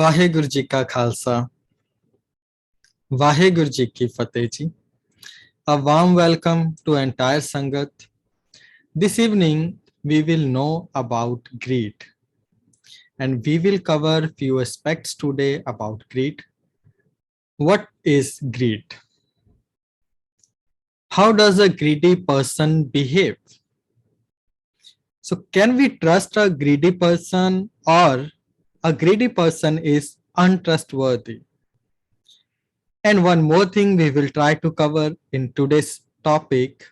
वाहेगुरु जी का खालसा वाहेगुरु जी की फतेह जी. A warm welcome to entire Sangat. This evening we will know about greed and we will cover few aspects today about greed. What is greed? How does a greedy person behave? So can we trust a greedy person or a greedy person is untrustworthy? And one more thing we will try to cover in today's topic.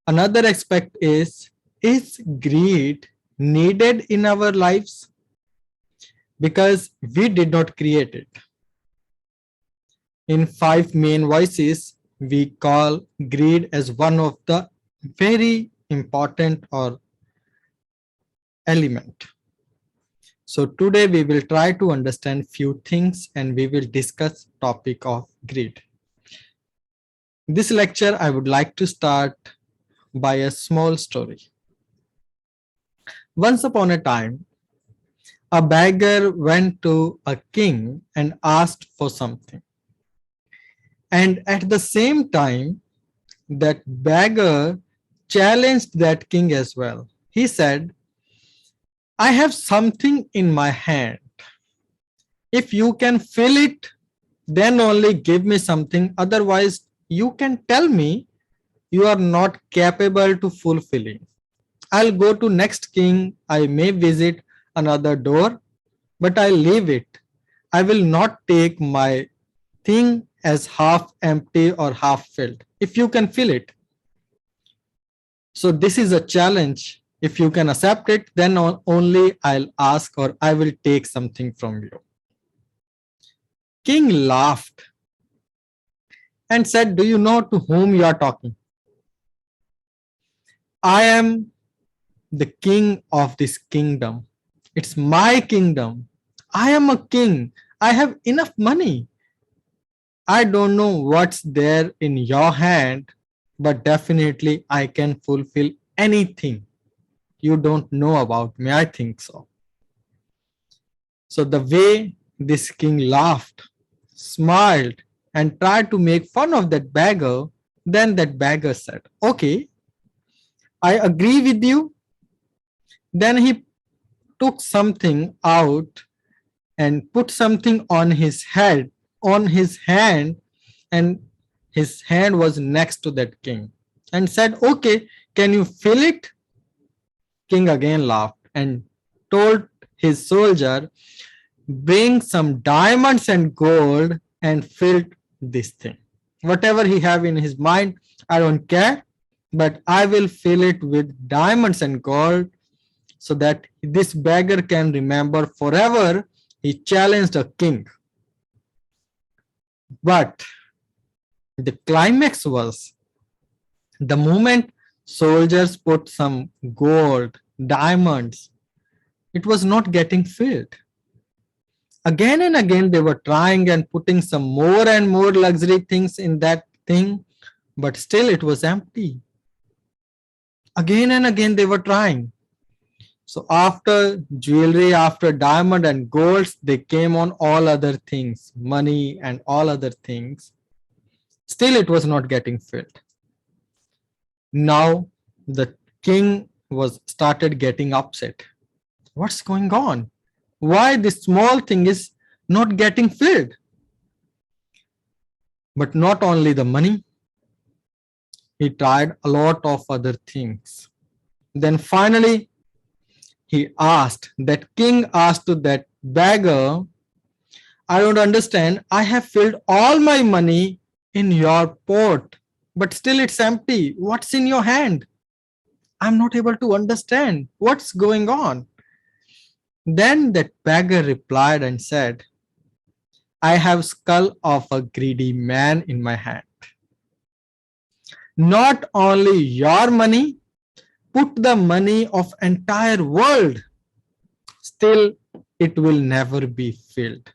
Another aspect is greed needed in our lives? Because we did not create it. In five main voices, we call greed as one of the very important or element. So today we will try to understand few things and we will discuss topic of greed. This lecture I would like to start by a small story. Once upon a time, a beggar went to a king and asked for something. And at the same time, that beggar challenged that king as well. He said, I have something in my hand. If you can fill it, then only give me something. Otherwise, you can tell me you are not capable to fulfilling. I'll go to next king. I may visit another door, but I'll leave it. I will not take my thing as half empty or half filled. If you can fill it. So this is a challenge. If you can accept it, then only I'll ask or I will take something from you. King laughed and said, do you know to whom you are talking? I am the king of this kingdom. It's my kingdom. I am a king. I have enough money. I don't know what's there in your hand, but definitely I can fulfill anything. You don't know about me. I think so. So the way this king laughed, smiled, and tried to make fun of that beggar, then that beggar said, okay, I agree with you. Then he took something out and put something on his head, on his hand, and his hand was next to that king and said, okay, can you feel it? King again laughed and told his soldier, bring some diamonds and gold and fill this thing. Whatever he have in his mind, I don't care, but I will fill it with diamonds and gold so that this beggar can remember forever he challenged a king. But the climax was the moment soldiers put some gold, diamonds, it was not getting filled. Again and again, they were trying and putting some more and more luxury things in that thing, but still it was empty. Again and again, they were trying. So after jewelry, after diamond and golds, they came on all other things, money and all other things. Still, it was not getting filled. Now the king was started getting upset. What's going on? Why this small thing is not getting filled? But not only the money, he tried a lot of other things. Then finally, that king asked to that beggar, I don't understand. I have filled all my money in your pot, but still it's empty. What's in your hand? I'm not able to understand what's going on. Then that beggar replied and said, I have skull of a greedy man in my hand. Not only your money, put the money of entire world. Still, it will never be filled.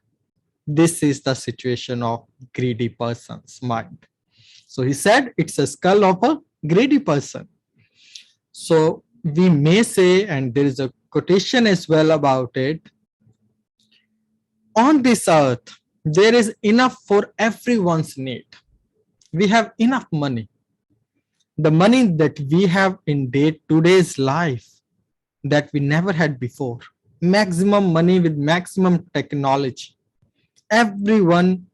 This is the situation of greedy person's mind. So he said it's a skull of a greedy person. So we may say, and there is a quotation as well about it, On this earth, there is enough for everyone's need. We have enough money. The money that we have in today's life that we never had before. Maximum money with maximum technology. Everyone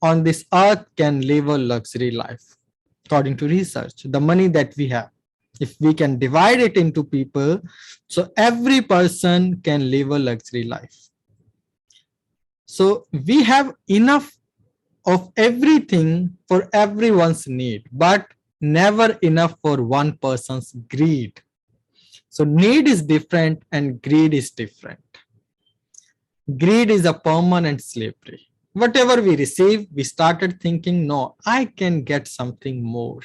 on this earth can live a luxury life. According to research, the money that we have, if we can divide it into people, so every person can live a luxury life. So we have enough of everything for everyone's need, but never enough for one person's greed. So need is different and greed is different. Greed is a permanent slavery. Whatever we receive, we started thinking, no, I can get something more.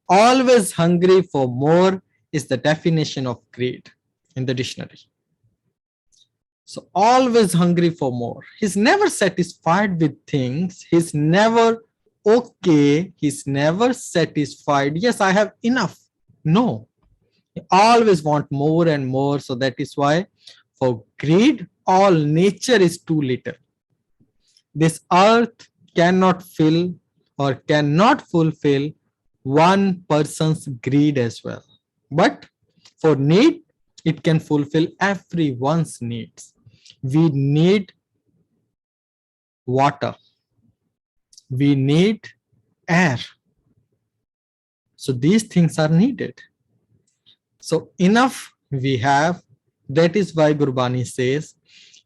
Always hungry for more is the definition of greed in the dictionary. So always hungry for more. He's never satisfied with things. He's never okay. He's never satisfied. Yes, I have enough. No, he always want more and more. So that is why for greed, all nature is too little. This earth cannot fill or cannot fulfill one person's greed as well. But for need, it can fulfill everyone's needs. We need water. We need air. So these things are needed. So enough we have. That is why Gurbani says,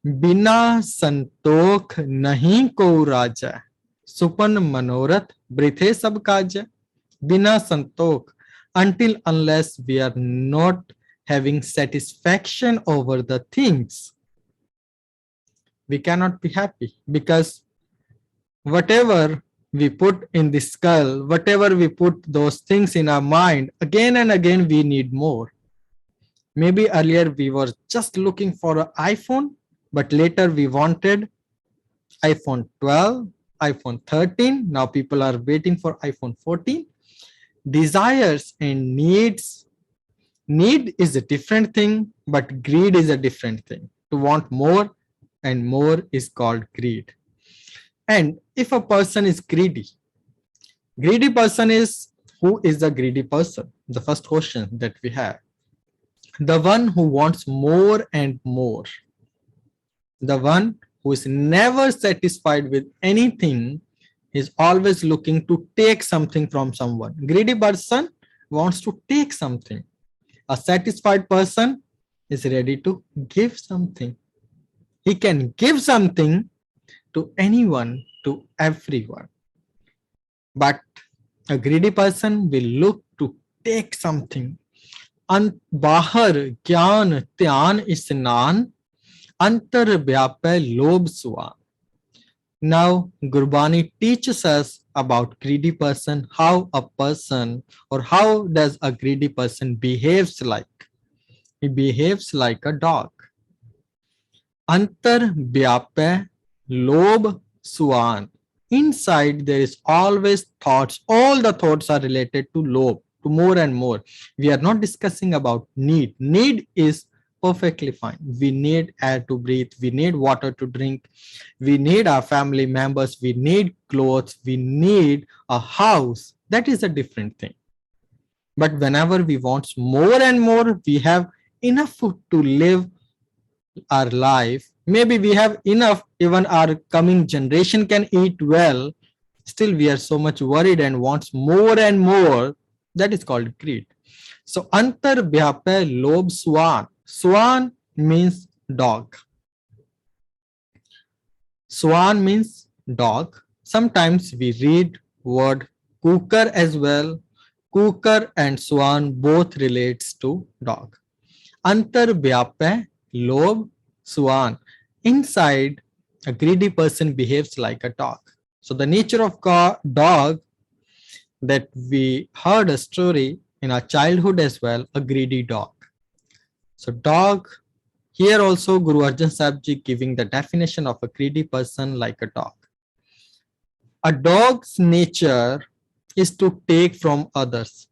Bina santokh nahi ko raja, supan manorath brithe sab kaja. Bina santokh, until unless we are not having satisfaction over the things, we cannot be happy, because whatever we put in the skull, whatever we put those things in our mind, again and again we need more. Maybe earlier we were just looking for an iPhone, but later we wanted iPhone 12, iPhone 13. Now people are waiting for iPhone 14. Desires and needs. Need is a different thing, but greed is a different thing. To want more and more is called greed. And if a person is greedy person is, who is the greedy person? The first question that we have. The one who wants more and more. The one who is never satisfied with anything, is always looking to take something from someone. Greedy person wants to take something. A satisfied person is ready to give something. He can give something to anyone, to everyone. But a greedy person will look to take something. Bahar gyan dhyan isnan, antar vyapay lobh suan. Now, Gurbani teaches us about greedy person, how a person or how does a greedy person behaves like. He behaves like a dog. Antar vyapay lobh suan. Inside there is always thoughts. All the thoughts are related to lobh, to more and more. We are not discussing about need. Need is perfectly fine. We need air to breathe. We need water to drink. We need our family members. We need clothes. We need a house. That is a different thing. But whenever we want more and more, we have enough food to live our life. Maybe we have enough, even our coming generation can eat well. Still, we are so much worried and wants more and more. That is called greed. So, antar vyapay lobh swan. Swan means dog. Swan means dog. Sometimes we read word cooker as well. Cooker and swan both relates to dog. Antar vyapay lobh swan. Inside, a greedy person behaves like a dog. So the nature of dog, that we heard a story in our childhood as well, a greedy dog. So dog, here also Guru Arjan Sahib Ji giving the definition of a greedy person like a dog. A dog's nature is to take from others.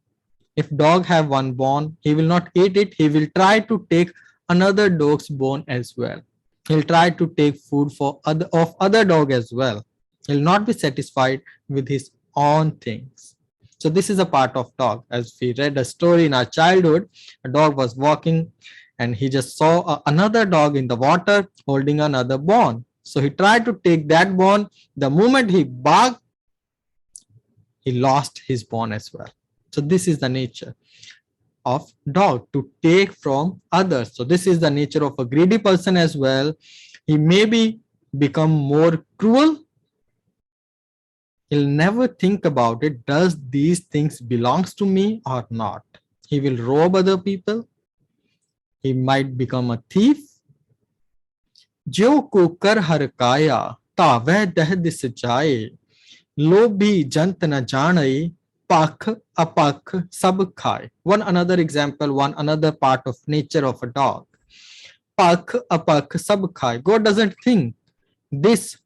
If dog have one bone, he will not eat it. He will try to take another dog's bone as well. He'll try to take food for other dog as well. He'll not be satisfied with his own things. So this is a part of dog. As we read a story in our childhood, a dog was walking and he just saw another dog in the water holding another bone. So he tried to take that bone. The moment he barked, he lost his bone as well. So this is the nature of dog, to take from others. So this is the nature of a greedy person as well. He maybe become more cruel. He'll never think about it. Does these things belongs to me or not? He will rob other people. He might become a thief. जो cooker हरकाया तावै दह this जाए लोभी जंत न जाने pakh apakh sab khai. One another example, one another part of nature of a dog. Pakh apakh sab khai. God doesn't think. This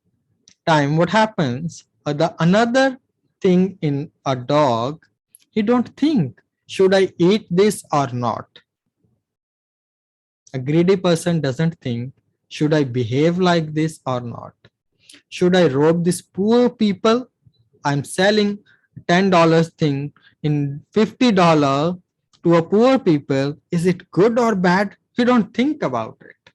time what happens, the another thing in a dog, he don't think, should I eat this or not? A greedy person doesn't think, should I behave like this or not? Should I rob these poor people? I'm selling $10 thing in $50 to a poor people. Is it good or bad? We don't think about it.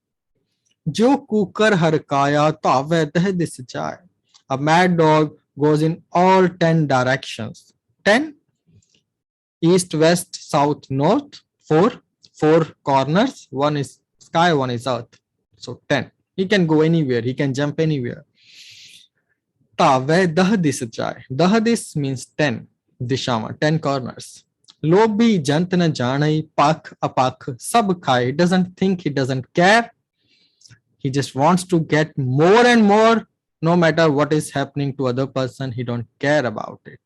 Jo kukar harkaya tave deh dis jaye. A mad dog goes in all 10 directions. 10? East, west, south, north. 4 corners. One is sky, one is earth. So 10. He can go anywhere. He can jump anywhere. Tave dah dis jaye. Dah dis means 10 dishama, 10 corners. Lobhi jant na janai pakh apakh sab khai. He doesn't think, he doesn't care. He just wants to get more and more, no matter what is happening to other person. He don't care about it.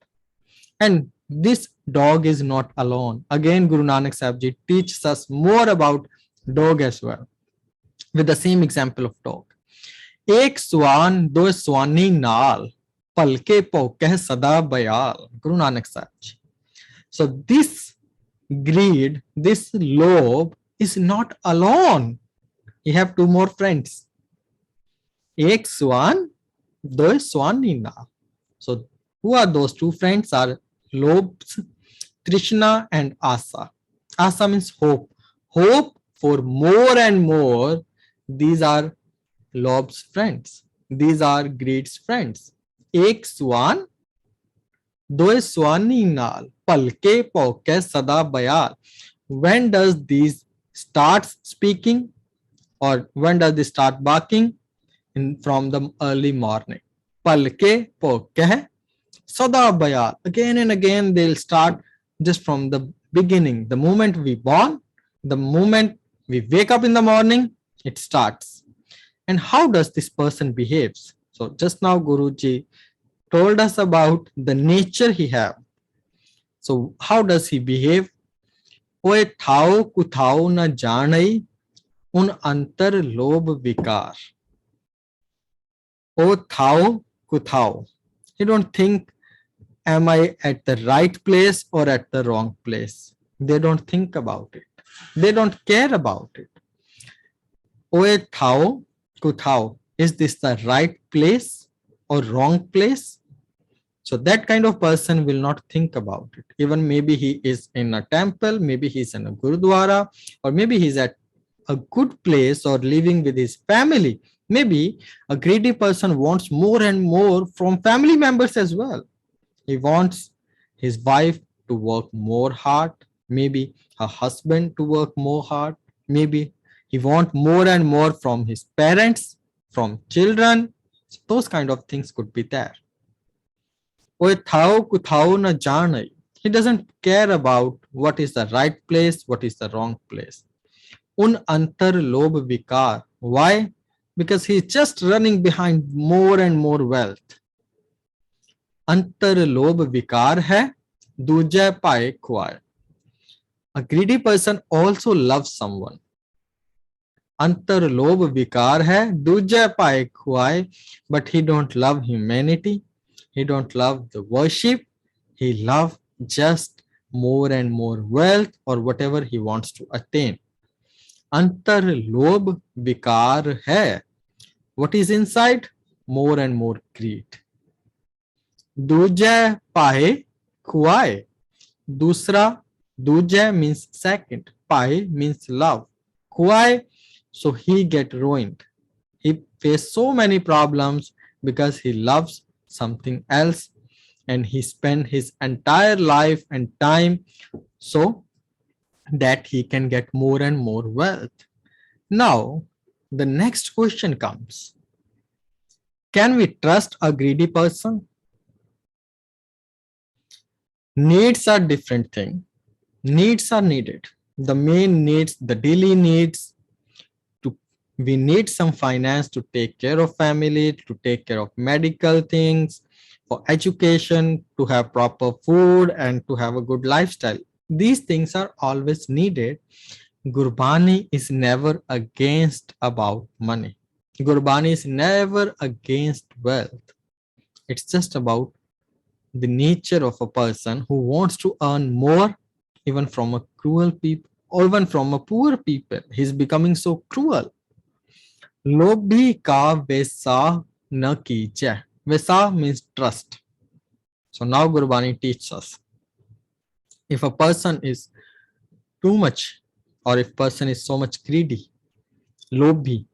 And this dog is not alone. Again, Guru Nanak Sahib Ji teaches us more about dog as well, with the same example of dog. एक स्वान दो स्वानी नाल पलके पोके सदा Bayal. Guru Nanak Sahib Ji. So this greed, this lobe is not alone. He have 2 more friends. एक स्वान दो स्वानी नाल. So who are those 2 friends? Are lobes, Trishna and Asa. Asa means hope. Hope for more and more. These are lobes friends. These are greed's friends. Ek swan, do swani naal, palke poke sada bayal. When does these start speaking, or when does they start barking? From the early morning. Palke poke sada bayal. Again and again they'll start just from the beginning. The moment we born, the moment we wake up in the morning, it starts. And how does this person behaves? So just now Guruji told us about the nature he have. So how does he behave? Oe thao kuthao na janai un antar lob vikar. O thao kuthao. You don't think, am I at the right place or at the wrong place? They don't think about it. They don't care about it. Oe thao kuthao. Is this the right place or wrong place? So that kind of person will not think about it. Even maybe he is in a temple, maybe he's in a Gurdwara, or maybe he's at a good place or living with his family. Maybe a greedy person wants more and more from family members as well. He wants his wife to work more hard, maybe her husband to work more hard, maybe he wants more and more from his parents, from children. So those kind of things could be there. He doesn't care about what is the right place, what is the wrong place. Un antar lob vikar. Why? Because he is just running behind more and more wealth. Antar lob vikar hai, duje pae khwaye. A greedy person also loves someone. Antar lob vikar hai, duje pae khwaye, but he don't love humanity. He don't love the worship. He loves just more and more wealth or whatever he wants to attain. Antar lob vikar hai. What is inside? More and more greed. Duje pahe khuaye. Dusra, duje means second. Pahe means love. Khuaye, so he get ruined. He faced so many problems because he loves something else, and he spent his entire life and time so that he can get more and more wealth. Now, the next question comes. Can we trust a greedy person? Needs are different thing. Needs are needed. The main needs, the daily needs, we need some finance to take care of family, to take care of medical things, for education, to have proper food, and to have a good lifestyle. These things are always needed. Gurbani is never against about money. Gurbani is never against wealth. It's just about the nature of a person who wants to earn more, even from a cruel people, or even from a poor people. He's becoming so cruel. Lobhi ka vesa na कीजिए. Vesa means trust. So now Gurbani teaches us, if a person is too much, or if person is so much greedy, lobhi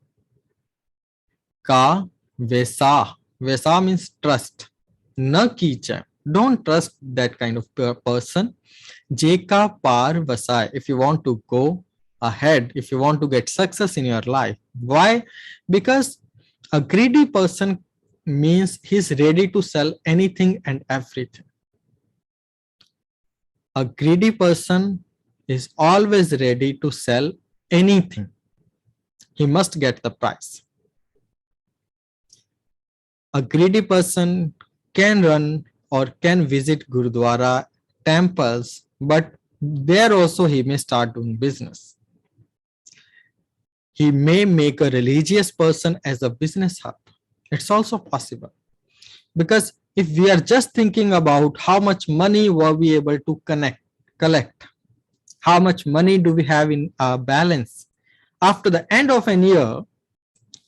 ka vesa. Vesa means trust. Na कीजिए. Don't trust that kind of person. Jeka par vasai. If you want to go ahead, if you want to get success in your life. Why? Because a greedy person means he's ready to sell anything and everything. A greedy person is always ready to sell anything. He must get the price. A greedy person can run or can visit Gurdwara, temples, but there also he may start doing business. He may make a religious person as a business hub. It's also possible. Because if we are just thinking about how much money were we able to collect, how much money do we have in our balance, after the end of an year,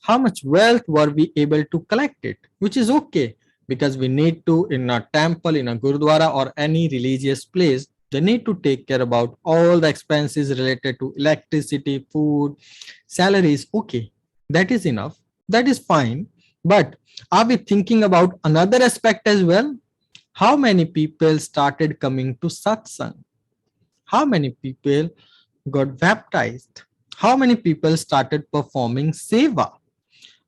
how much wealth were we able to collect it, which is okay, because we need to, in a temple, in a Gurdwara, or any religious place, they need to take care about all the expenses related to electricity, food, salaries. Okay, that is enough. That is fine. But are we thinking about another aspect as well? How many people started coming to satsang? How many people got baptized? How many people started performing seva?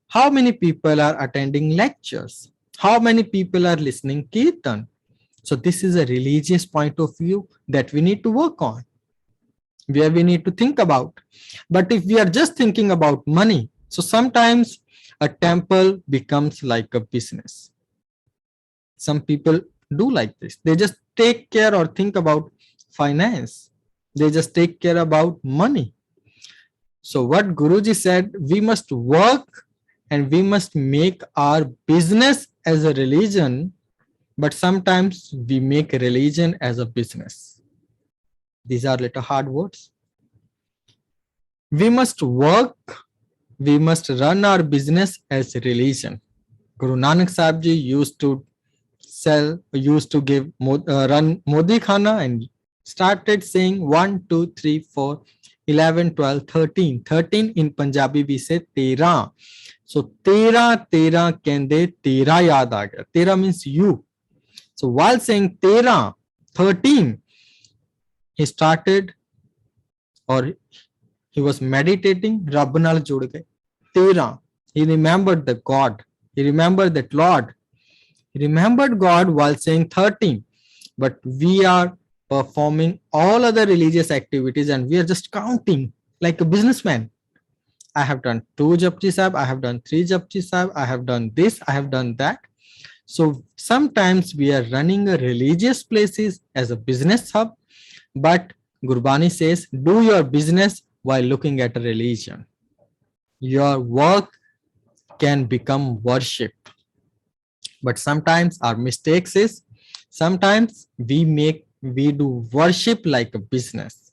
How many people are attending lectures? How many people are listening kirtan? So this is a religious point of view that we need to work on, where we need to think about. But if we are just thinking about money, so sometimes a temple becomes like a business. Some people do like this. They just take care or think about finance. They just take care about money. So what Guruji said, we must work and we must make our business as a religion, but sometimes we make a religion as a business. These are little hard words. We must work, we must run our business as a religion. Guru Nanak Sahib Ji used to run Modi Khana and started saying 1, 2, 3, 4, 11, 12, 13. 13 in Punjabi we say Tera. So Tera, Tera kende Tera yaad aa gaya. Tera means you. So while saying Tera, 13, he started, or he was meditating, Rabb naal jud gaye. Tera, he remembered the God. He remembered that Lord. He remembered God while saying 13. But we are performing all other religious activities and we are just counting like a businessman. I have done 2 Japji Sahib, I have done 3 Japji Sahib, I have done this, I have done that. So sometimes we are running a religious places as a business hub, but Gurbani says, do your business while looking at a religion. Your work can become worship. But sometimes our mistakes is, sometimes we do worship like a business.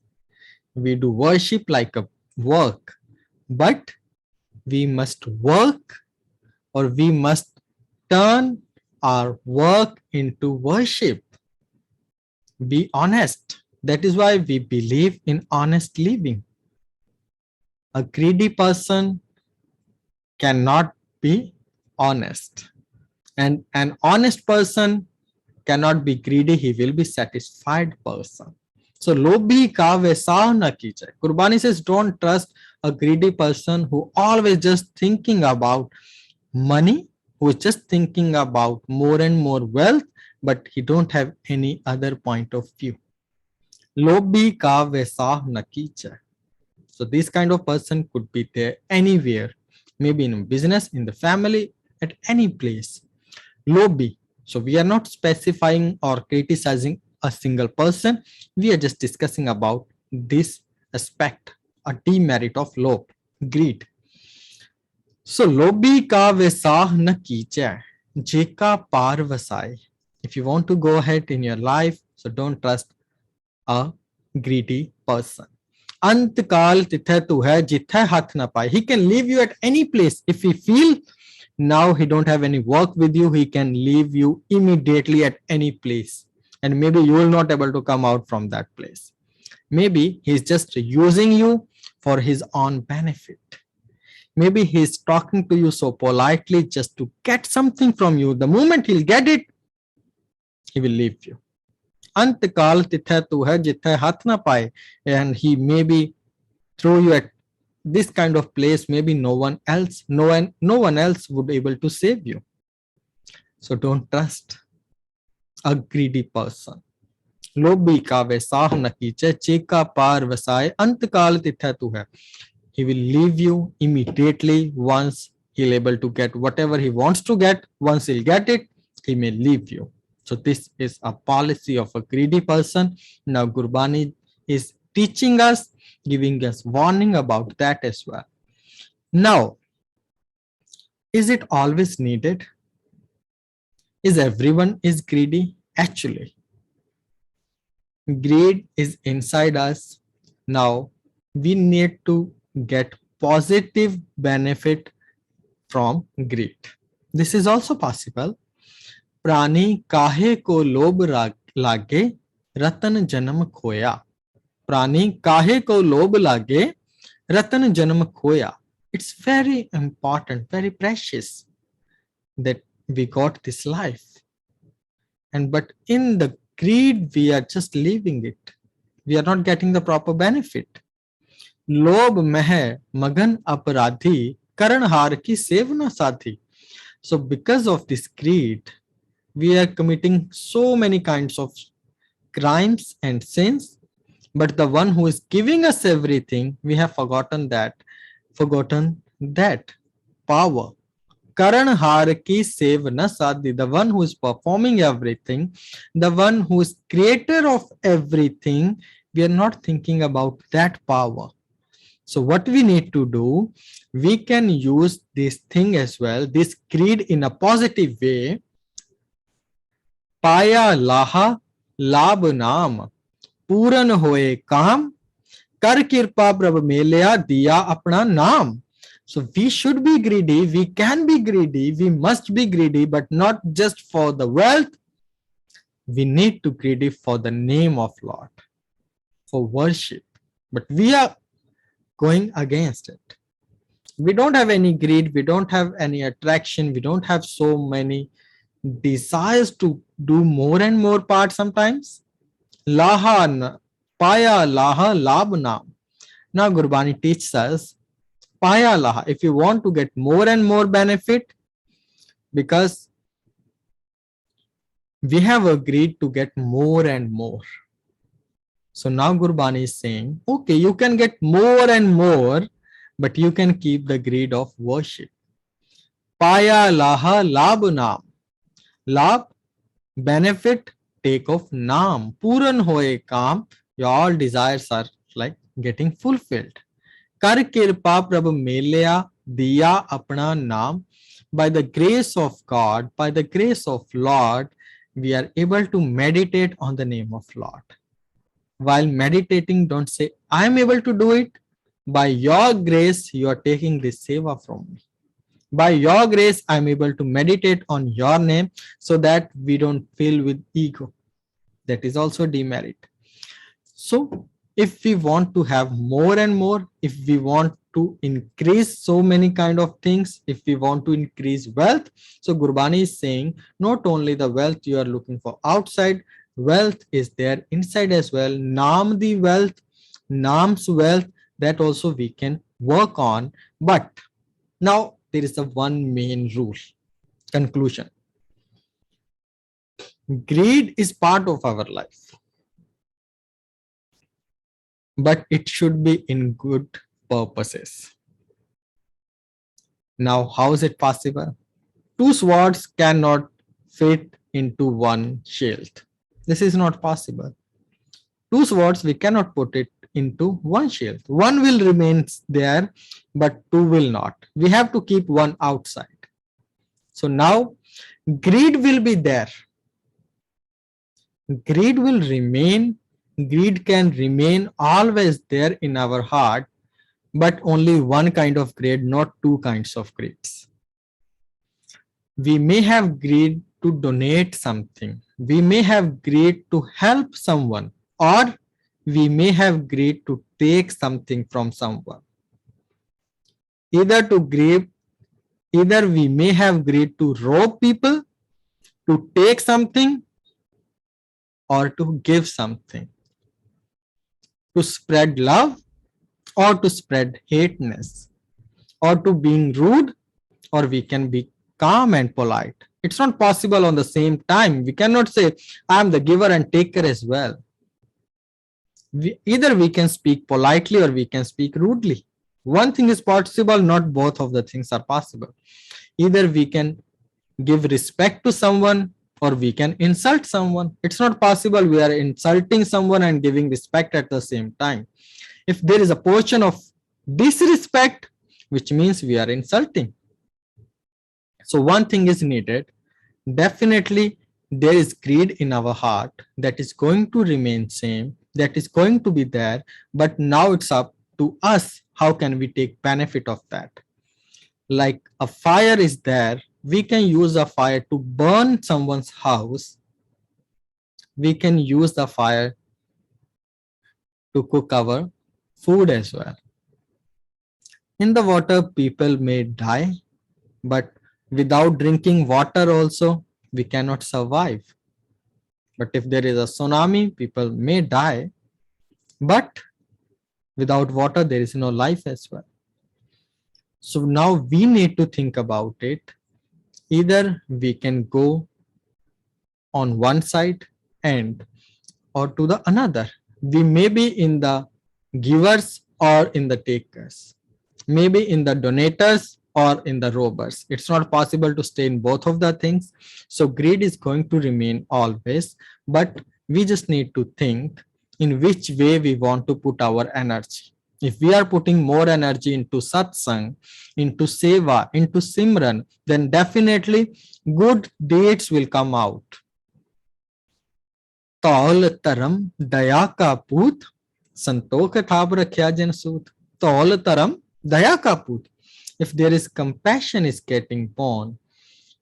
We do worship like a work, but we must work or we must turn our work into worship. Be honest. That is why we believe in honest living. A greedy person cannot be honest. And an honest person cannot be greedy, he will be satisfied person. So lobhi ka vaisa na kijiye. Gurbani says don't trust a greedy person who always just thinking about money, who is just thinking about more and more wealth, but he don't have any other point of view. Lobhi ka vaisa na kijiye. So this kind of person could be there anywhere, maybe in business, in the family, at any place. Lobby. So we are not specifying or criticizing a single person. We are just discussing about this aspect, a demerit of lob, greed. So lobby ka vesah na kiche, jeka par vasai. If you want to go ahead in your life, so don't trust a greedy person. अंत काल तिथे तू है जिथे हाथ ना पाए. He can leave you at any place. If he feel now he don't have any work with you, he can leave you immediately at any place, and maybe you will not able to come out from that place. Maybe he's just using you for his own benefit. Maybe he's talking to you so politely just to get something from you. The moment he'll get it, he will leave you. अंत काल तिथे तू है जिथे हाथ ना पाए, and he maybe throw you at this kind of place. Maybe no one else would be able to save you. So don't trust a greedy person. लोभी का वैसाह न कीचे, चेका पार वसाए, अंत काल तिथे तू है. He will leave you immediately once he'll able to get whatever he wants to get. Once he'll get it, he may leave you. So this is a policy of a greedy person. Now Gurbani is teaching us, giving us warning about that as well. Now, is it always needed? Is everyone is greedy? Actually, greed is inside us. Now, we need to get positive benefit from greed. This is also possible. प्राणी काहे को लोभ लागे, रतन जन्म खोया. प्राणी काहे को लोभ लागे, रतन जन्म खोया. It's very important, very precious that we got this life, and but in the greed we are just leaving it. We are not getting the proper benefit. लोभ मह मगन अपराधी, करण हार की सेव न साथी. So because of this greed, we are committing so many kinds of crimes and sins, but the one who is giving us everything, we have forgotten that power. Karan har ki sev na sadhi, the one who is performing everything, the one who is creator of everything, we are not thinking about that power. So what we need to do, we can use this thing as well, this greed in a positive way. पाया लाहा लाभ नाम, पूरन होए काम, कर कृपा प्रभ मेलिया दिया अपना नाम. So we should be greedy, we can be greedy, we must be greedy, but not just for the wealth. We need to greedy for the name of Lord, for worship. But we are going against it. We don't have any greed, we don't have any attraction, we don't have so many desires to do more and more part sometimes. Laha paya laha labh naam. Now Gurbani teaches us paya laha, if you want to get more and more benefit, because we have agreed to get more and more. So now Gurbani is saying, okay, you can get more and more, but you can keep the greed of worship. Paya laha labh naam. Labh, benefit, take of naam. Puran hoye kaam, your all desires are like getting fulfilled. Kar kirpa prabh melya diya apna naam. By the grace of God, by the grace of Lord, we are able to meditate on the name of Lord. While meditating, don't say, I am able to do it. By your grace, you are taking this seva from me. By your grace, I'm able to meditate on your name so that we don't feel with ego. That is also demerit. So if we want to have more and more, if we want to increase so many kind of things, if we want to increase wealth, so Gurbani is saying not only the wealth you are looking for outside, wealth is there inside as well. Naam the wealth, Naam's wealth, that also we can work on. But now there is a one main rule, conclusion. Greed is part of our life, but it should be in good purposes. Now, how is it possible? Two swords cannot fit into one shield. This is not possible. Two swords, we cannot put it into one shield. One will remain there, but two will not. We have to keep one outside. So now, greed will be there. Greed will remain. Greed can remain always there in our heart, but only one kind of greed, not two kinds of greeds. We may have greed to donate something. We may have greed to help someone, or we may have greed to take something from someone. Either we may have greed to rob people, to take something, or to give something, to spread love, or to spread hateness, or to being rude, or we can be calm and polite. It's not possible on the same time. We cannot say, I am the giver and taker as well. Either we can speak politely or we can speak rudely. One thing is possible, not both of the things are possible. Either we can give respect to someone or we can insult someone. It's not possible we are insulting someone and giving respect at the same time. If there is a portion of disrespect, which means we are insulting. So one thing is needed. Definitely there is greed in our heart that is going to remain same, that is going to be there, but now it's up to us. How can we take benefit of that? Like a fire is there, we can use a fire to burn someone's house. We can use the fire to cook our food as well. In the water, people may die, but without drinking water also, we cannot survive. But if there is a tsunami, people may die, but without water, there is no life as well. So now we need to think about it. Either we can go on one side and or to the another. We may be in the givers or in the takers, maybe in the donators or in the robbers. It's not possible to stay in both of the things. So greed is going to remain always, but we just need to think in which way we want to put our energy. If we are putting more energy into satsang, into seva, into simran, then definitely good deeds will come out. तौल तरम दया का पूत संतोख थाप रख्या जन सूत. तौल taram daya ka put. If there is compassion is getting born,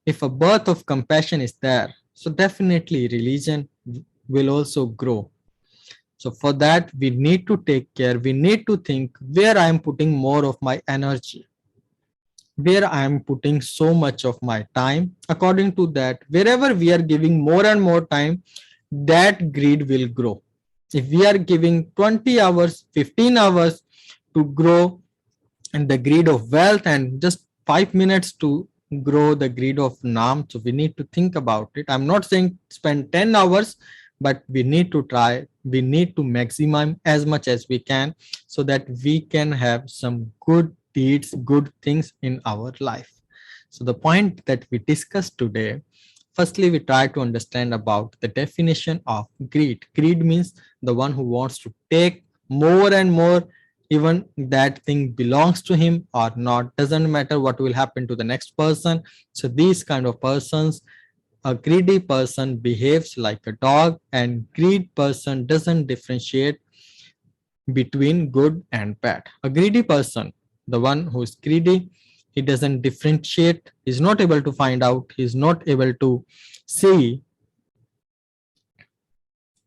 if a birth of compassion is there, so definitely religion will also grow. So for that, we need to take care. We need to think where I am putting more of my energy, where I am putting so much of my time. According to that, wherever we are giving more and more time, that greed will grow. If we are giving 20 hours, 15 hours to grow and the greed of wealth and just 5 minutes to grow the greed of naam, so we need to think about it. I'm not saying spend 10 hours, but we need to try, we need to maximum as much as we can so that we can have some good deeds, good things in our life. So the point that we discussed today, firstly, we try to understand about the definition of greed. Greed means the one who wants to take more and more, even that thing belongs to him or not, doesn't matter what will happen to the next person. So these kind of persons, a greedy person behaves like a dog, and greed person doesn't differentiate between good and bad. A greedy person, the one who is greedy, he doesn't differentiate, he's not able to find out, he's not able to see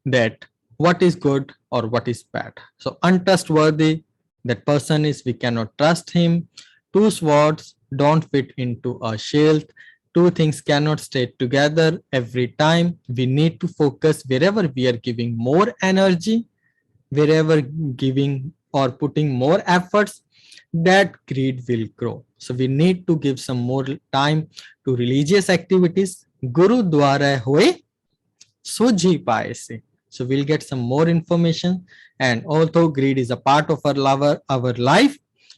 that what is good or what is bad. So untrustworthy, that person is, we cannot trust him. Two swords don't fit into a shield. Two things cannot stay together every time. We need to focus wherever we are giving more energy, wherever giving or putting more efforts, that greed will grow. So we need to give some more time to religious activities. Gurdwara hoye so ji paaye se. So we'll get some more information. And although greed is a part of our life,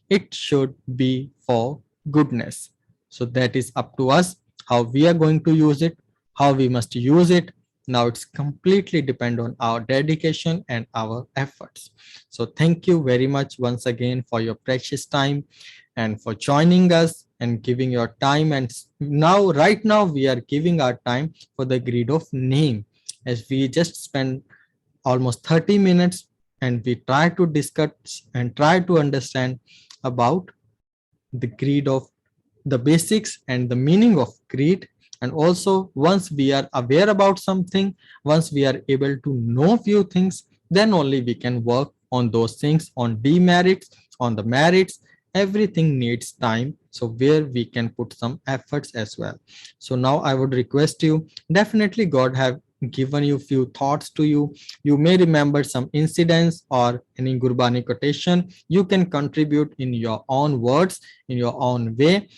it should be for goodness. So that is up to us how we are going to use it, how we must use it. Now it's completely depend on our dedication and our efforts. So thank you very much once again for your precious time and for joining us and giving your time. And now, right now, we are giving our time for the greed of name, as we just spent almost 30 minutes and we try to discuss and try to understand about the greed of the basics and the meaning of greed. And also, once we are aware about something, once we are able to know few things, then only we can work on those things, on demerits, on the merits. Everything needs time, so where we can put some efforts as well. So now I would request you, definitely God have given you few thoughts to you. You may remember some incidents or any Gurbani quotation. You can contribute in your own words, in your own way,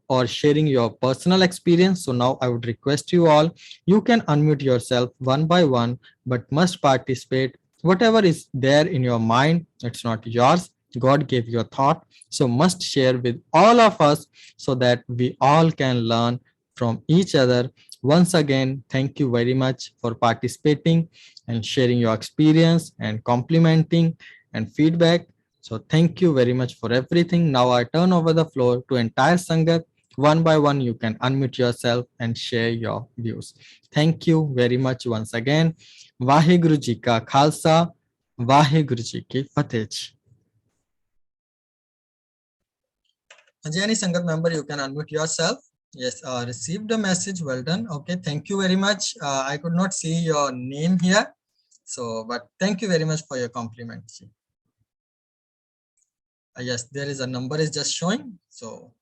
or sharing your personal experience. So now I would request you all, you can unmute yourself one by one, but must participate. Whatever is there in your mind, it's not yours. God gave you a thought, so must share with all of us so that we all can learn from each other. Once again, thank you very much for participating and sharing your experience and complimenting and feedback. So thank you very much for everything. Now I turn over the floor to entire Sangat. One by one, you can unmute yourself and share your views. Thank you very much once again. Vaheguru Ji ka Khalsa, Vaheguru Ji ki Fateh. Any Sangat member, you can unmute yourself. Yes, received a message. Well done. Okay, thank you very much. I could not see your name here. So, but thank you very much for your compliment. Yes, there is a number is just showing. So,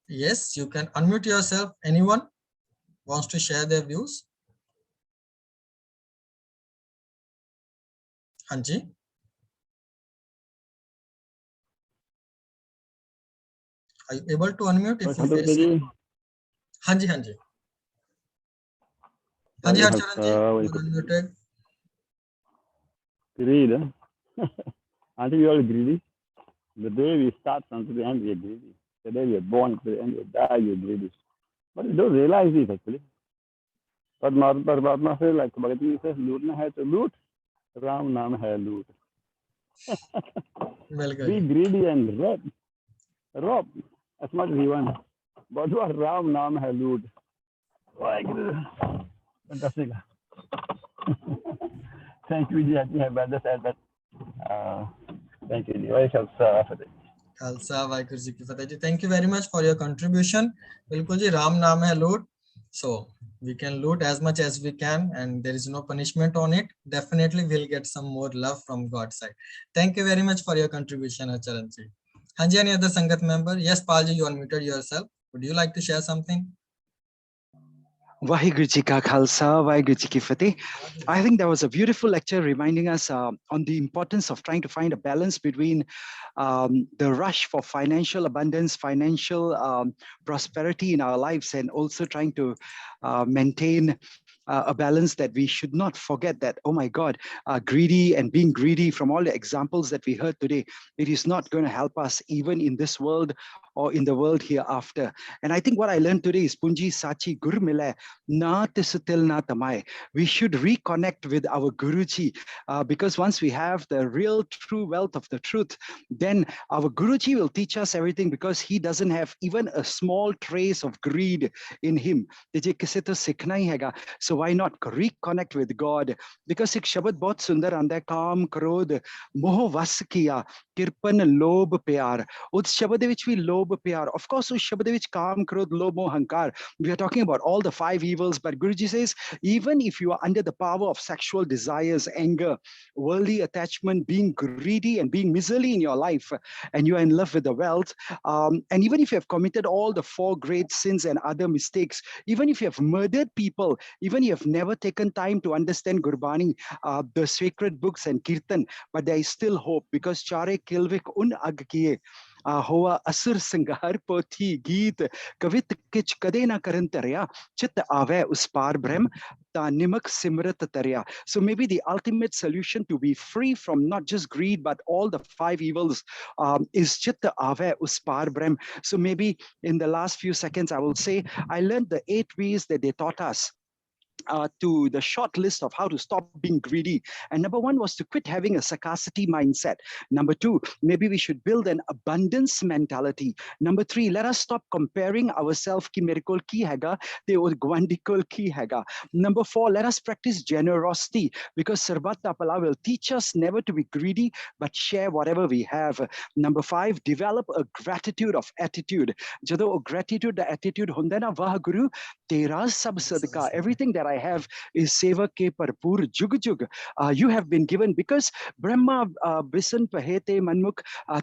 yes, you can unmute yourself. Anyone wants to share their views? Hanji. Are you able to unmute if you face it? Hanji, Hanji. Hanji, Harcharanji, you're unmuted. Greed, huh? Aren't we all greedy? The day we start something, the end we are greedy. The day we are born, to the end we die, we are greedy. But we don't realize this actually. But Paramatma says, like Bhagavad Gita says, lootna hai to loot, Ram naam hai loot. Be greedy and rob as much as you want. But what Ram naam hai loot. Fantastic. Thank you, Ji. I better said that. Thank you, Ji. Khalsa Vaheguru Ji ki Fateh Ji. Thank you very much for your contribution. Bilkul Ji, Ram naam hai loot. So we can loot as much as we can, and there is no punishment on it. Definitely we'll get some more love from God's side. Thank you very much for your contribution, Acharanji. Hanji, any other Sangat member? Yes, Palji, you unmuted yourself. Would you like to share something? Vaheguru Ji ka Khalsa, Vaheguru Ji ki Fateh. I think that was a beautiful lecture reminding us on the importance of trying to find a balance between the rush for financial abundance, financial prosperity in our lives, and also trying to maintain a balance that we should not forget that, oh my God, greedy and being greedy, from all the examples that we heard today, it is not going to help us even in this world or in the world hereafter. And I think what I learned today is Punji Sachi Guru Mile Na Tisutil Na Tamai. We should reconnect with our Guruji, because once we have the real true wealth of the truth, then our Guruji will teach us everything, because he doesn't have even a small trace of greed in him. So why not reconnect with God? Because एक शब्द बहुत सुंदर आंदा है, काम क्रोध मोह वस किया किरपन लोभ प्यार. उस शब्द ਦੇ ਵਿੱਚ ਵੀ ਲੋਭ ਪਿਆਰ, of course ਉਸ ਸ਼ਬਦ ਦੇ ਵਿੱਚ ਕਾਮ ਕ੍ਰੋਧ ਲੋਭ ਮੋਹ ਹੰਕਾਰ, we are talking about all the 5 evils, but Guruji says even if you are under the power of sexual desires, anger, worldly attachment, being greedy and being miserly in your life, and you are in love with the wealth, and even if you have committed all the 4 great sins and other mistakes, even if you have murdered people, even if you have never taken time to understand Gurbani, the sacred books and Kirtan, but there is still hope, because Chare Kilvik Un Ag Kiye Hoa Asur Singhar Poti Geet Kavit Kich Kadena Karantarya Chit Ave Uspar Brem Ta Nimak Simrat Tarya. So maybe the ultimate solution to be free from not just greed but all the 5 evils is Chit Ave Uspar Brem. So maybe in the last few seconds I will say I learned the 8 ways that they taught us. To the short list of how to stop being greedy. And number 1 was to quit having a scarcity mindset. Number 2, maybe we should build an abundance mentality. Number 3, let us stop comparing ourselves ki mere kol ki hega te or gwandi kol ki hega. Number 4, let us practice generosity, because Sarbat Tapala will teach us never to be greedy but share whatever we have. Number 5, develop a gratitude of attitude. Jado gratitude the attitude hunda na wah guru tera sab sadka. Everything that I have is seva ke parpur jug jug. You have been given, because Brahma bisan pahete manmuk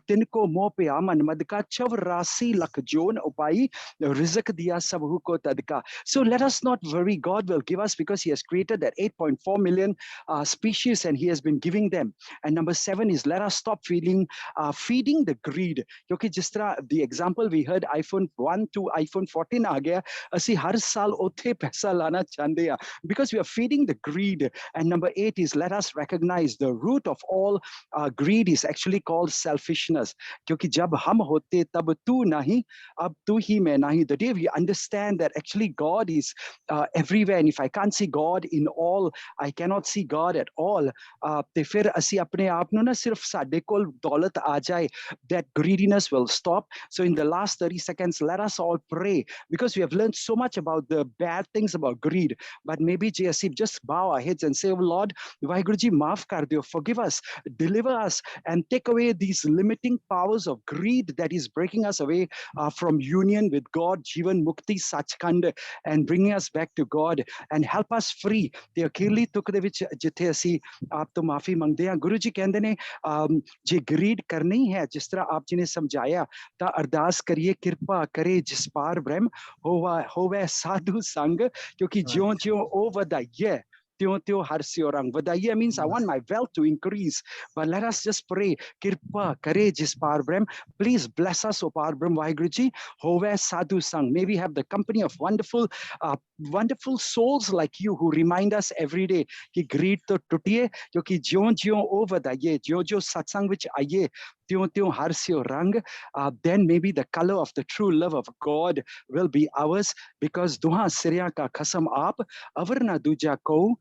tinko mo pe aman madka chav rasi lakjon upai rizq diya sabhu ko tadka. So let us not worry. God will give us, because he has created that 8.4 million species and he has been giving them. And number 7 is let us stop feeding the greed. Kyunki jis tarah the example we heard, iPhone 1 to iPhone 14 aa gaya, asi har saal othe paisa lana chande ha, because we are feeding the greed. And number 8 is let us recognize the root of all greed is actually called selfishness. Kyunki jab hum hote tab tu nahi, ab tu hi main nahi. The day we understand that actually God is everywhere, and if I can't see God in all, I cannot see God at all, te fir asi apne aap nu na sirf sade kol daulat aa jaye, that greediness will stop. So in the last 30 seconds, let us all pray, because we have learned so much about the bad things about greed. But maybe JSC, just bow our heads and say, oh Lord, Vaheguruji, maaf kar diyo, forgive us, deliver us, and take away these limiting powers of greed that is breaking us away from union with God, Jivan Mukti Sachkhand, and bringing us back to God, and help us free. The akili tuk de vich jithe asi aap to maafi mangde ha. Guruji kehinde ne je greed karni hai, jis tarah aap ji ne samjhaya, ta ardas kariye kirpa kare jis par brahm hove sadhu sang, kyunki jyon jyon o vadaiye त्यों त्यों हर्ष्य और रंग. Vadaiya means I want my wealth to increase, but let us just pray, kirpa kare jis par brahm, please bless us, O par brahm Vaheguruji, hove sadhu sang. May we have the company of wonderful souls like you who remind us every day कि greed तो टूटिए, क्योंकि ज्यों ज्यों ओ वधाइए, ज्यों ज्यों सत्संग विच आइए, त्यों त्यों हर्ष्य और रंग. Then maybe the color of the true love of God will be ours, because दुहा सिरिया का खसम आप अवर ना दूजा को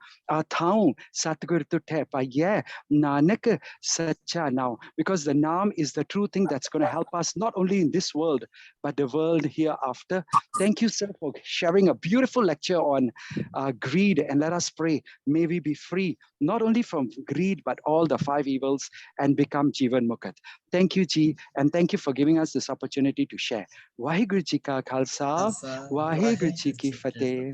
थाऊं सतगुर तुठे पाइए नानक सच्चा now, because the Naam is the true thing that's going to help us not only in this world but the world hereafter. Thank you, sir, for sharing a beautiful lecture on greed, and let us pray, may we be free not only from greed but all the 5 evils and become Jivan Mukhat. Thank you, Ji, and thank you for giving us this opportunity to share. Vaheguru Ji ka Khalsa, Vaheguru Ji ki Fateh.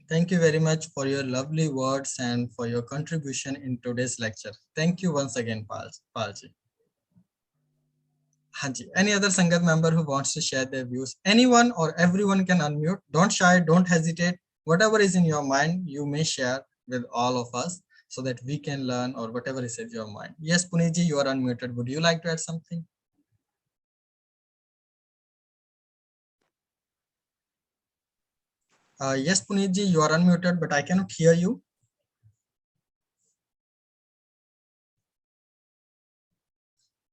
Thank you very much for your lovely words and for your contribution in today's lecture. Thank you once again, Palji. Hanji, any other Sangat member who wants to share their views? Anyone or everyone can unmute. Don't shy, don't hesitate. Whatever is in your mind, you may share with all of us so that we can learn, or whatever is in your mind. Yes, Puniji, you are unmuted. Would you like to add something? Yes, Puniji, you are unmuted, but I cannot hear you.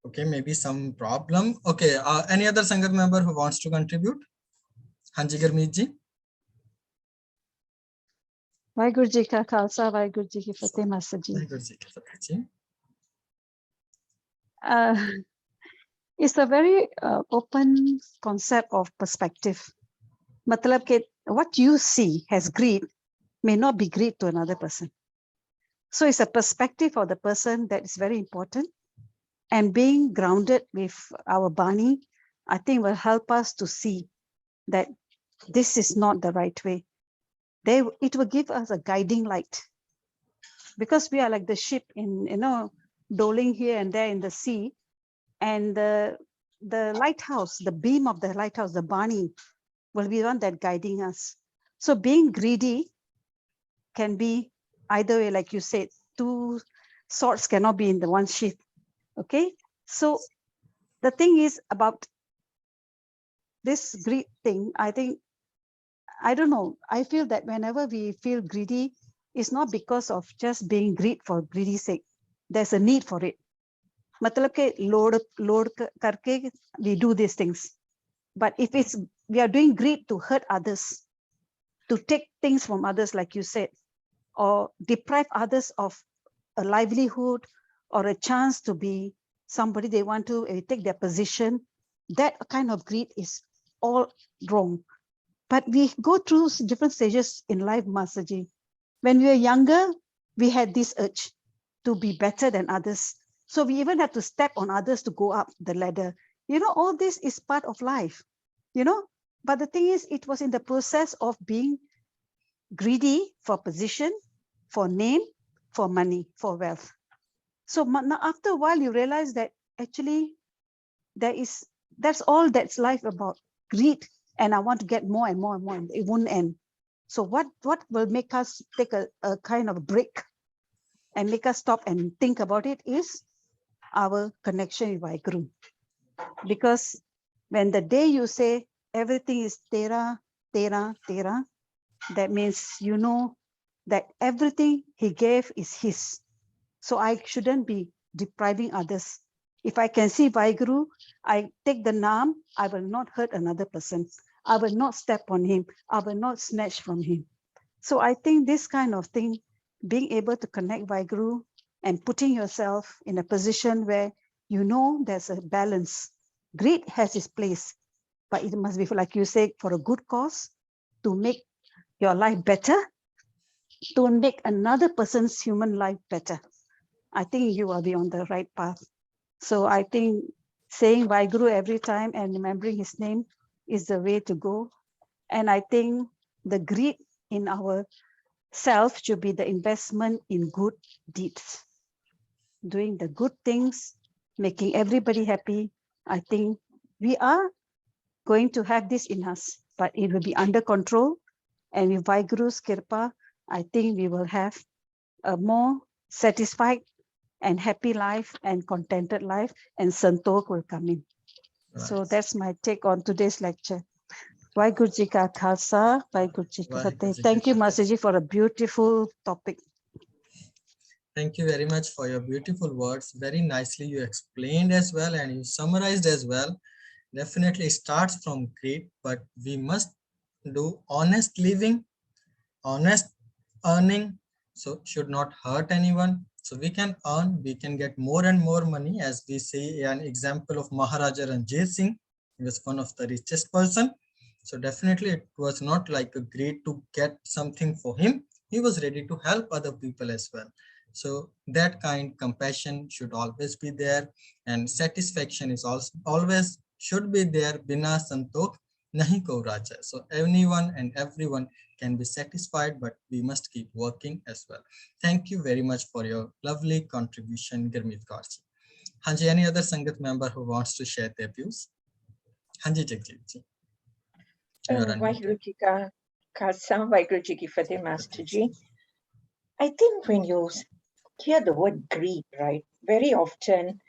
Okay, maybe some problem. Okay, any other Sangat member who wants to contribute? Hanji Gurmeet ji. Vaheguru Ji Ka Khalsa, Vaheguru Ji Ki Fateh, Master Ji. Vaheguru ji ki fateh ji. It's a very open concept of perspective. Matlab ke what you see as greed may not be greed to another person. So it's a perspective of the person that is very important. And being grounded with our Bani, I think will help us to see that this is not the right way. It will give us a guiding light. Because we are like the ship in, doling here and there in the sea. And the lighthouse, the beam of the lighthouse, the Bani, will be one that guiding us. So being greedy can be either way, like you said, two swords cannot be in the one sheath. Okay, so the thing is about this greed thing, I think, I don't know, I feel that whenever we feel greedy, it's not because of just being greed for greedy's sake. There's a need for it. Matlab ke load karke we do these things. But if we are doing greed to hurt others, to take things from others, like you said, or deprive others of a livelihood or a chance to be somebody they want to take their position, that kind of greed is all wrong. But we go through different stages in life, Masterji. When we were younger, we had this urge to be better than others. So we even have to step on others to go up the ladder. All this is part of life, but the thing is, it was in the process of being greedy for position, for name, for money, for wealth. So now after a while, you realize that actually that's all that's life about, greed. And I want to get more and more and more, and it won't end. So what will make us take a kind of break and make us stop and think about it is our connection with Vaheguru. Because when the day you say everything is Tera, Tera, Tera, that means that everything he gave is his. So I shouldn't be depriving others. If I can see Vaheguru, I take the Naam, I will not hurt another person. I will not step on him. I will not snatch from him. So I think this kind of thing, being able to connect Vaheguru and putting yourself in a position where there's a balance. Greed has its place, but it must be, like you say, for a good cause, to make your life better, to make another person's human life better. I think you will be on the right path. So I think saying Vaheguru every time and remembering his name is the way to go. And I think the greed in our self should be the investment in good deeds. Doing the good things, making everybody happy. I think we are going to have this in us, but it will be under control. And with Vaheguru's Kirpa, I think we will have a more satisfied and happy life and contented life, and Santok will come in. Right. So that's my take on today's lecture. Vaheguru Ji Ka Khalsa, Vaheguru Ji Ki Fateh. Thank you, Masterji, for a beautiful topic. Thank you very much for your beautiful words. Very nicely you explained as well, and you summarized as well. Definitely starts from greed, but we must do honest living, honest earning, so should not hurt anyone. So we can earn, we can get more and more money, as we see an example of Maharaja Ranjit Singh. He was one of the richest person. So definitely it was not like a greed to get something for him. He was ready to help other people as well. So that kind compassion should always be there, and satisfaction is also always should be there. Bina santok nahi ko raja. So anyone and everyone can be satisfied, but we must keep working as well. Thank you very much for your lovely contribution, Gurmeet Kaur ji. Hanji, any other Sangat member who wants to share their views? Hanji Jagjit ji. Vaheguru Ji Ka Khalsa, Vaheguru Ji Ki Fateh, Master Ji. I think when you hear the word greed, right, very often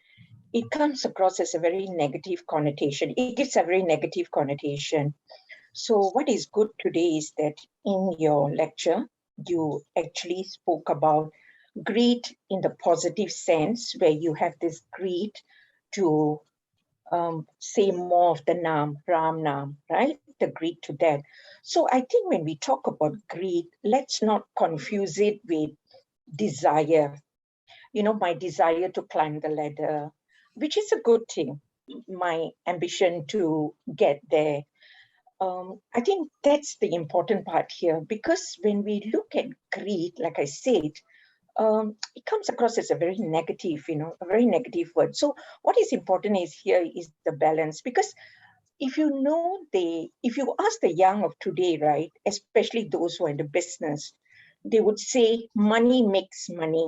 it comes across as a very negative connotation. It gives a very negative connotation. So what is good today is that in your lecture, you actually spoke about greed in the positive sense, where you have this greed to say more of the Naam, Ram Naam, right? The greed to that. So I think when we talk about greed, let's not confuse it with desire. You know, my desire to climb the ladder, which is a good thing, my ambition to get there. I think that's the important part here, because when we look at greed, like I said, it comes across as a very negative, a very negative word. So what is important is here is the balance, because if you ask the young of today, right, especially those who are in the business, they would say money makes money.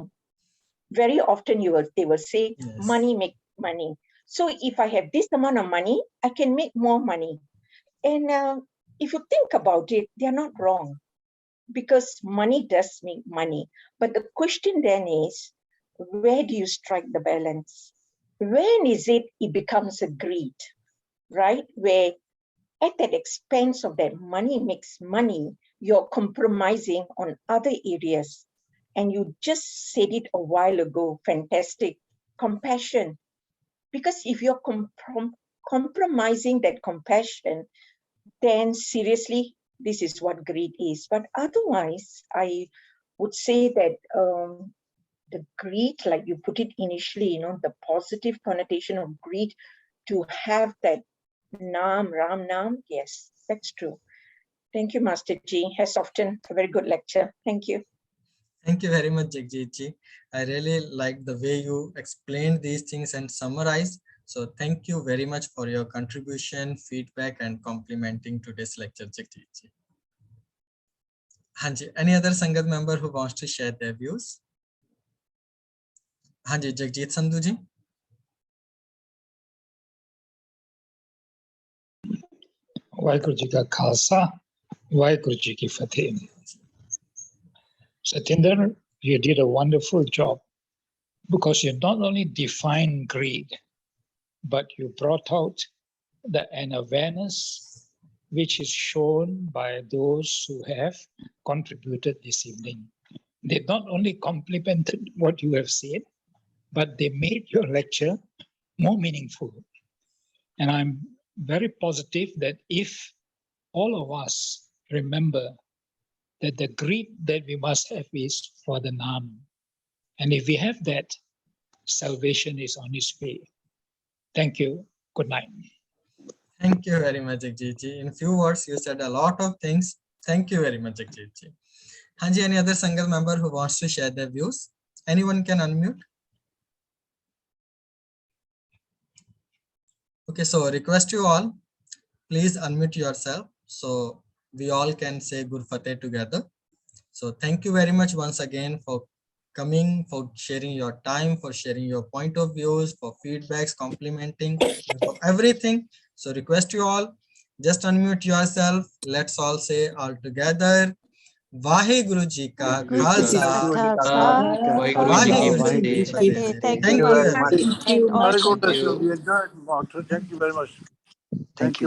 Very often they will say money makes money. So if I have this amount of money, I can make more money. And if you think about it, they're not wrong, because money does make money. But the question then is, where do you strike the balance? When is it becomes a greed, right? Where at that expense of that money makes money, you're compromising on other areas. And you just said it a while ago, fantastic, compassion. Because if you're compromising that compassion, then seriously, this is what greed is. But otherwise, I would say that the greed, like you put it initially, the positive connotation of greed, to have that Naam, Ram Naam, yes, that's true. Thank you, Master Ji. Has often a very good lecture. Thank you. Thank you very much, Jagjit Ji. I really like the way you explained these things and summarized. So thank you very much for your contribution, feedback, and complimenting today's lecture, Jagjit Ji. Hanji, any other Sangat member who wants to share their views? Hanji, Jagjit Sandhu Ji. Vaheguru Ji ka Khalsa, Vaheguru Ji ki Fateh. Satvinder, you did a wonderful job, because you not only defined greed, but you brought out an awareness which is shown by those who have contributed this evening. They not only complimented what you have said, but they made your lecture more meaningful. And I'm very positive that if all of us remember that the greed that we must have is for the Naam, and if we have that, salvation is on its way. Thank you. Good night. Thank you very much, Jagjit Ji. In few words, you said a lot of things. Thank you very much, Jagjit Ji. Hanji, any other Sangat member who wants to share their views? Anyone can unmute. Okay, so request you all, please unmute yourself so we all can say Gur Fateh together. So thank you very much once again for coming, for sharing your time, for sharing your point of views, for feedbacks, complimenting, for everything. So request you all, just unmute yourself. Let's all say all together. Vaheguru Ji ka Khalsa, Vaheguru Ji ki Fateh. Thank you very much. And all Very good, we enjoyed, Doctor. Thank you very much. Thank you.